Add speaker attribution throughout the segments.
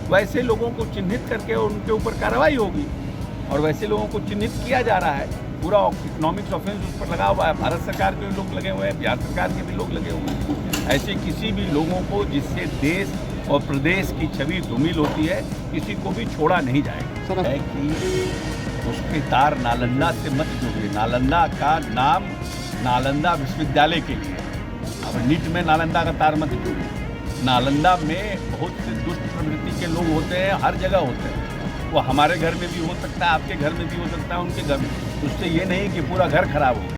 Speaker 1: वैसे लोगों को चिन्हित करके उनके ऊपर कार्रवाई होगी। और वैसे लोगों को चिन्हित किया जा रहा है। पूरा इकोनॉमिक्स ऑफेंस उस पर लगा हुआ है। भारत सरकार के भी लोग लगे हुए हैं, बिहार सरकार के भी लोग लगे हुए हैं। ऐसे किसी भी लोगों को जिससे देश और प्रदेश की छवि धूमिल होती है, किसी को भी छोड़ा नहीं जाएगा। है कि उसके तार नालंदा से मत जोड़िए। नालंदा का नाम नालंदा विश्वविद्यालय के लिए, अब नीट में नालंदा का तार मत जोड़िए। नालंदा में बहुत से दुष्ट प्रवृत्ति के लोग होते हैं, हर जगह होते हैं। वो हमारे घर में भी हो सकता है, आपके घर में भी हो सकता है, उनके घर में। उससे ये नहीं कि पूरा घर खराब हो।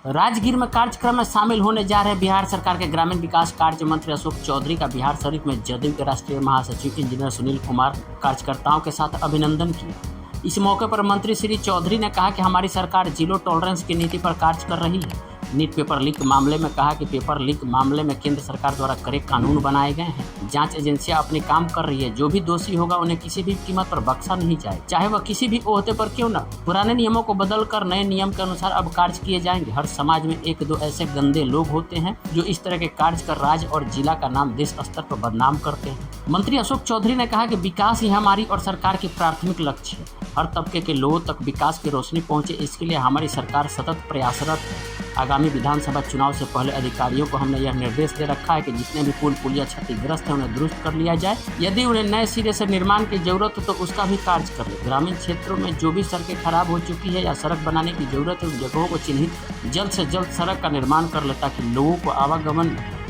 Speaker 2: राजगीर में कार्यक्रम में शामिल होने जा रहे बिहार सरकार के ग्रामीण विकास कार्य मंत्री अशोक चौधरी का बिहार शरीफ में जदयू के राष्ट्रीय महासचिव इंजीनियर सुनील कुमार कार्यकर्ताओं के साथ अभिनंदन किया। इस मौके पर मंत्री श्री चौधरी ने कहा कि हमारी सरकार जीरो टॉलरेंस की नीति पर कार्य कर रही है। नीट पेपर लीक मामले में कहा कि पेपर लीक मामले में केंद्र सरकार द्वारा कड़े कानून बनाए गए हैं। जांच एजेंसियां अपने काम कर रही है। जो भी दोषी होगा उन्हें किसी भी कीमत पर बख्शा नहीं जाए, चाहे वह किसी भी ओहदे पर क्यों न। पुराने नियमों को बदलकर नए नियम के अनुसार अब कार्य किए जाएंगे। हर समाज में एक दो ऐसे गंदे लोग होते हैं जो इस तरह के कार्य कर राज्य और जिला का नाम देश स्तर पर बदनाम करते हैं। मंत्री अशोक चौधरी ने कहा कि विकास ही हमारी और सरकार की प्राथमिक लक्ष्य है। हर तबके के लोगों तक विकास की रोशनी पहुंचे, इसके लिए हमारी सरकार सतत प्रयासरत है। आगामी विधानसभा चुनाव से पहले अधिकारियों को हमने यह निर्देश दे रखा है कि जितने भी पुल पुलिया क्षतिग्रस्त हैं उन्हें दुरुस्त कर लिया जाए। यदि उन्हें नए सिरे से निर्माण की जरूरत हो तो उसका भी कार्य कर ले। ग्रामीण क्षेत्रों में जो भी सड़कें खराब हो चुकी है या सड़क बनाने की जरूरत है, उन जगहों को चिन्हित कर जल्द से जल्द सड़क का निर्माण कर ले, ताकि लोगों को आवागमन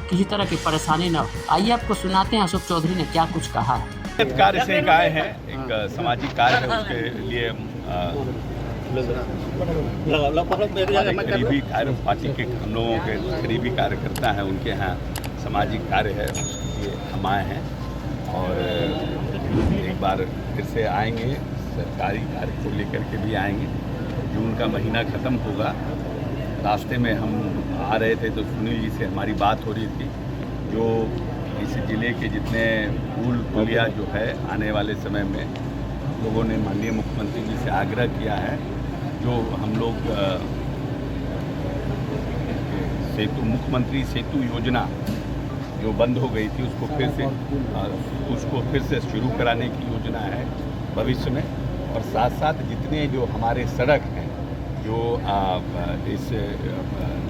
Speaker 2: किसी तरह की परेशानी न हो। आइए आपको सुनाते हैं अशोक चौधरी ने क्या कुछ कहा है।
Speaker 1: कार्य से एक आए हैं, एक सामाजिक कार्य है, उसके लिए करीबी कार्य पार्टी के हम लोगों के करीबी कार्यकर्ता हैं, उनके यहाँ सामाजिक कार्य है, उसके लिए हम आए हैं। और एक बार फिर से आएंगे, सरकारी कार्य को लेकर के भी आएंगे। जून का महीना ख़त्म होगा। रास्ते में हम आ रहे थे तो सुनील जी से हमारी बात हो रही थी। जो इस ज़िले के जितने पुल पुलिया जो है आने वाले समय में लोगों ने माननीय मुख्यमंत्री जी से आग्रह किया है। जो हम लोग सेतु मुख्यमंत्री सेतु योजना जो बंद हो गई थी उसको फिर से शुरू कराने की योजना है भविष्य में। और साथ साथ जितने जो हमारे सड़क हैं, जो इस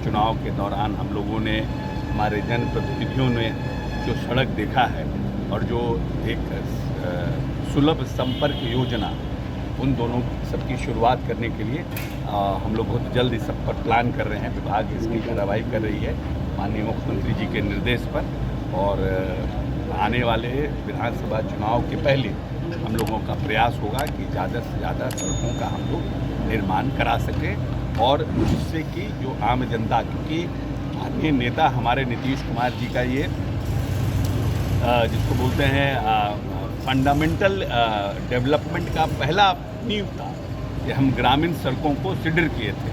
Speaker 1: चुनाव के दौरान हम लोगों ने, हमारे जनप्रतिनिधियों ने जो सड़क देखा है और जो एक सुलभ संपर्क योजना, उन दोनों सबकी शुरुआत करने के लिए हम लोग बहुत जल्द इस सब पर प्लान कर रहे हैं। विभाग इसकी कार्रवाई कर रही है माननीय मुख्यमंत्री जी के निर्देश पर। और आने वाले विधानसभा चुनाव के पहले हम लोगों का प्रयास होगा कि ज़्यादा से ज़्यादा सड़कों का हम लोग निर्माण करा सकें। और जिससे कि जो आम जनता, क्योंकि माननीय नेता हमारे नीतीश कुमार जी का ये जिसको बोलते हैं फंडामेंटल डेवलपमेंट का पहला नींव था कि हम ग्रामीण सड़कों को सुदृढ़ किए थे।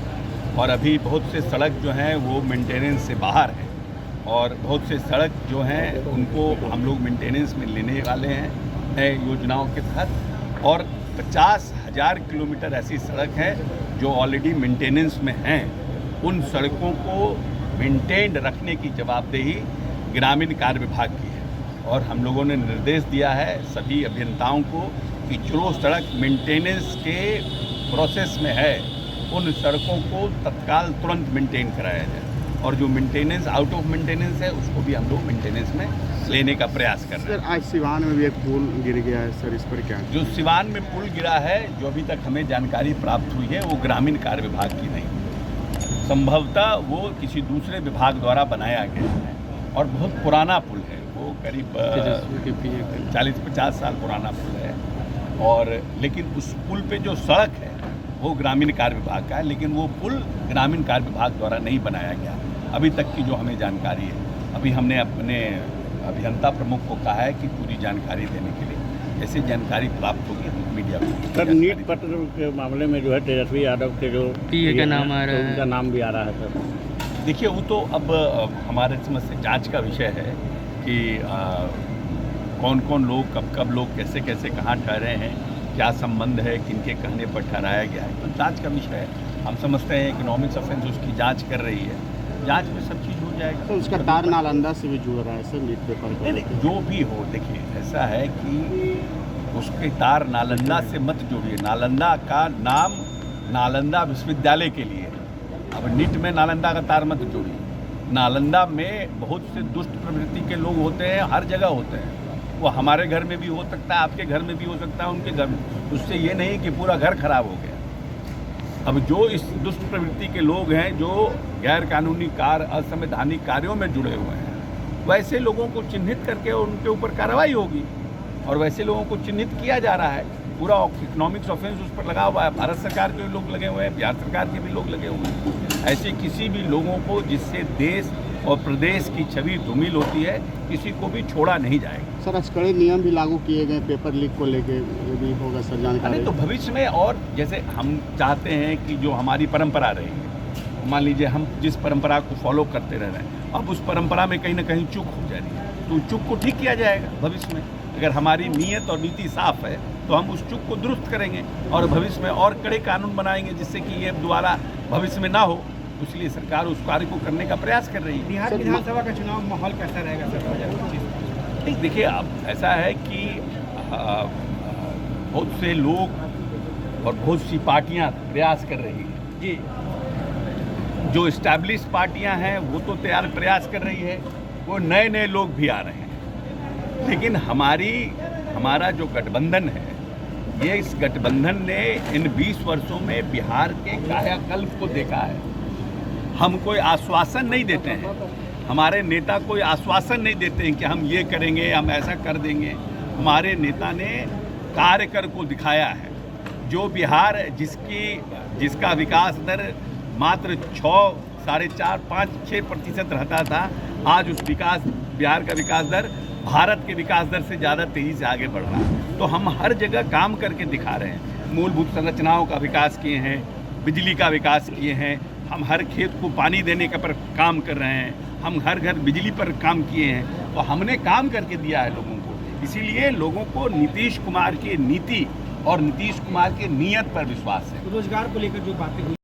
Speaker 1: और अभी बहुत से सड़क जो हैं वो मेंटेनेंस से बाहर हैं, और बहुत से सड़क जो हैं उनको हम लोग मेंटेनेंस में लेने वाले हैं नए योजनाओं के तहत। और 50,000 किलोमीटर ऐसी सड़क है जो ऑलरेडी मेंटेनेंस में हैं। उन सड़कों को मेंटेन्ड रखने की जवाबदेही ग्रामीण कार्य विभाग की है। और हम लोगों ने निर्देश दिया है सभी अभियंताओं को कि जो सड़क मेंटेनेंस के प्रोसेस में है उन सड़कों को तत्काल तुरंत मेंटेन कराया जाए। और जो मेंटेनेंस आउट ऑफ मेंटेनेंस है उसको भी हम लोग मेंटेनेंस में लेने का प्रयास कर रहे हैं।
Speaker 3: सर, आज सिवान में भी एक पुल गिर गया है सर, इस पर क्या?
Speaker 1: जो सिवान में पुल गिरा है, जो अभी तक हमें जानकारी प्राप्त हुई है, वो ग्रामीण कार्य विभाग की नहीं, संभवतः वो किसी दूसरे विभाग द्वारा बनाया गया है। और बहुत पुराना पुल है, वो करीब 40-50 साल पुराना पुल है। और लेकिन उस पुल पे जो सड़क है वो ग्रामीण कार्य विभाग का है, लेकिन वो पुल ग्रामीण कार्य विभाग द्वारा नहीं बनाया गया अभी तक की जो हमें जानकारी है। अभी हमने अपने अभियंता प्रमुख को कहा है कि पूरी जानकारी देने के लिए, ऐसी जानकारी प्राप्त होगी हम मीडिया को।
Speaker 4: सर, नीट पत्र के मामले में जो है तेजस्वी यादव के जो
Speaker 2: पीए का नाम आ रहा है,
Speaker 4: उनका नाम भी आ रहा है सर।
Speaker 1: देखिए, वो तो अब हमारे समझ से जांच का विषय है कि कौन कौन लोग कब लोग कैसे कैसे कहाँ ठहरे हैं, क्या संबंध है, किनके कहने पर ठहराया गया है, तो जांच का विषय है। हम समझते हैं इकोनॉमिक्स ऑफेंस उसकी जांच कर रही है, जांच में सब चीज़ हो
Speaker 4: जाएगा।
Speaker 3: तो उसका तार नालंदा से भी जुड़ रहा है सर नीट पेपर
Speaker 1: नहीं नहीं, जो भी हो, देखिए ऐसा है कि उसके तार नालंदा से मत जोड़िए। नालंदा का नाम नालंदा विश्वविद्यालय के लिए, अब नीट में नालंदा का तार मत जोड़िए। नालंदा में बहुत से दुष्ट प्रवृत्ति के लोग होते हैं, हर जगह होते हैं। वो हमारे घर में भी हो सकता है, आपके घर में भी हो सकता है, उनके घर में। उससे ये नहीं कि पूरा घर खराब हो गया। अब जो इस दुष्ट प्रवृत्ति के लोग हैं, जो गैर कानूनी कार्य, असंवैधानिक कार्यों में जुड़े हुए हैं, वैसे लोगों को चिन्हित करके उनके ऊपर कार्रवाई होगी। और वैसे लोगों को चिन्हित किया जा रहा है। पूरा इकोनॉमिक्स ऑफेंस उस पर लगा हुआ है। भारत सरकार के भी लोग लगे हुए हैं, बिहार सरकार के भी लोग लगे हुए हैं। ऐसे किसी भी लोगों को जिससे देश और प्रदेश की छवि धूमिल होती है, किसी को भी छोड़ा नहीं जाएगा।
Speaker 3: सर आज कड़े नियम भी लागू किए गए पेपर लीक को लेके, ये भी होगा सर जानकारी?
Speaker 1: नहीं तो भविष्य में, और जैसे हम चाहते हैं कि जो हमारी परंपरा रही है, मान लीजिए हम जिस परंपरा को फॉलो करते रह रहे हैं, अब उस परंपरा में कहीं ना कहीं चूक हो जा रही है, तो चूक को ठीक किया जाएगा भविष्य में। अगर हमारी नीयत और नीति साफ है तो हम उस चूक को दुरुस्त करेंगे और भविष्य में और कड़े कानून बनाएंगे, जिससे कि ये दोबारा भविष्य में ना हो। इसलिए सरकार उस कार्य को करने का प्रयास कर रही है।
Speaker 4: बिहार विधानसभा का चुनाव माहौल कैसा रहेगा सर 2025?
Speaker 1: ठीक, देखिए अब ऐसा है कि बहुत से लोग और बहुत सी पार्टियां प्रयास कर रही हैं
Speaker 4: जी।
Speaker 1: जो इस्टेब्लिश पार्टियां हैं वो तो तैयार प्रयास कर रही है, वो नए नए लोग भी आ रहे हैं। लेकिन हमारा जो गठबंधन है, ये इस गठबंधन ने इन 20 वर्षों में बिहार के कायाकल्प को देखा है। हम कोई आश्वासन नहीं देते हैं, हमारे नेता कोई आश्वासन नहीं देते हैं कि हम ये करेंगे, हम ऐसा कर देंगे। हमारे नेता ने कार्य कर को दिखाया है। जो बिहार जिसका विकास दर मात्र 6, 4.5, 5, 6% रहता था, आज उस बिहार का विकास दर भारत के विकास दर से ज़्यादा तेज़ी से आगे बढ़ रहा है। तो हम हर जगह काम करके दिखा रहे हैं। मूलभूत संरचनाओं का विकास किए हैं, बिजली का विकास किए हैं, हम हर खेत को पानी देने का पर काम कर रहे हैं, हम हर घर बिजली पर काम किए हैं। तो हमने काम करके दिया है लोगों को। इसीलिए लोगों को नीतीश कुमार की नीति और नीतीश कुमार की नीयत पर विश्वास है।
Speaker 4: रोजगार को लेकर जो बातें हुई